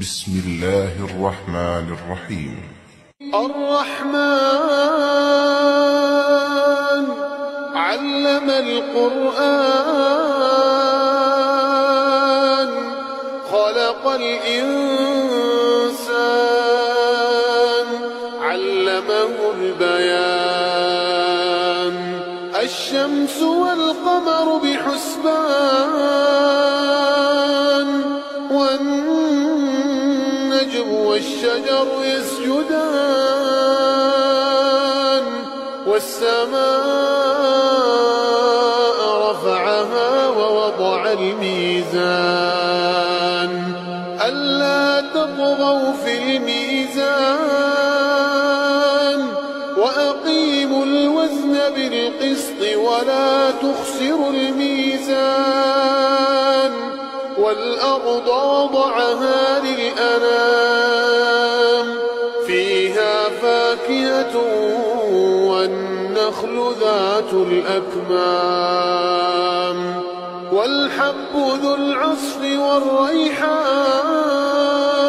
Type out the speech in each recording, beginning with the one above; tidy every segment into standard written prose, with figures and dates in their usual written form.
بسم الله الرحمن الرحيم. الرحمن علم القرآن خلق الإنسان علمه البيان الشمس والقمر بحسبان والنجم والشجر يسجدان والسماء رفعها ووضع الميزان ألا تطغوا في الميزان وأقيموا الوزن بالقسط ولا تخسروا الميزان والأرض وضعها للأنام فيها فاكهة والنخل ذات الأكمام والحب ذو العصف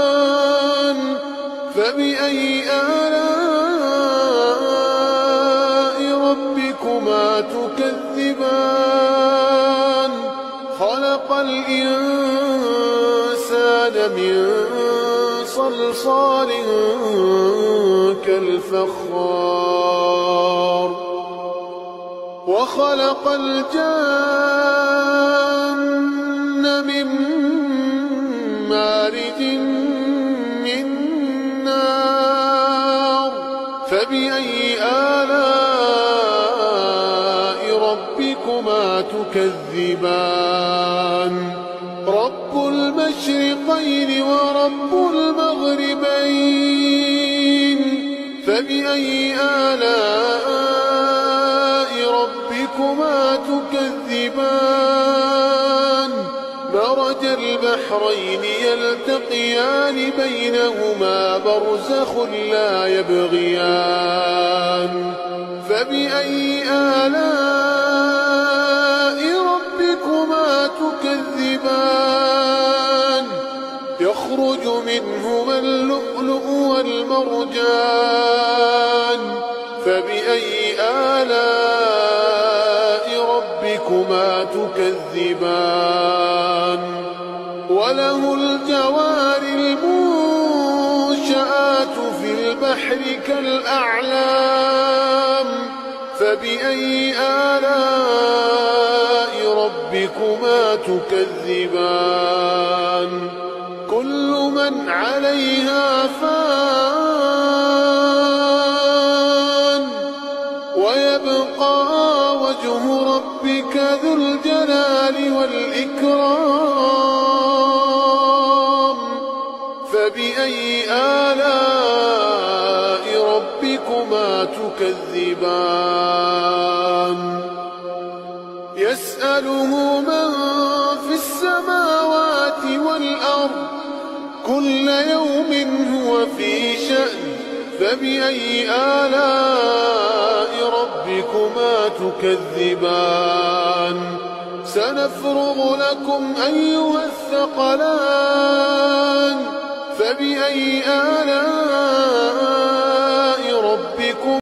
والريحان فبأي آلاء ربكما تكذبان خلق الإنسان من صلصال كالفخار وخلق الجان من مارج من نار فبأي آلاء ربكما تكذبان رب المشرقين ورب المغربين فبأي آلاء ربكما تكذبان مرج البحرين يلتقيان بينهما برزخ لا يبغيان فبأي آلاء ربكما تكذبان يخرج منهما اللؤلؤ والمرجان فبأي آلاء ربكما تكذبان وله الجوار المنشآت في البحر كالأعلام فبأي آلاء ربكما تكذبان كل من عليها فان ويبقى وجه ربك ذو الجلال والإكرام فبأي آلاء ربكما تكذبان يسأله من في السماوات والأرض كل يوم هو في شأن فبأي آلاء ربكما تكذبان سنفرغ لكم أيها الثقلان فبأي آلاء ربكما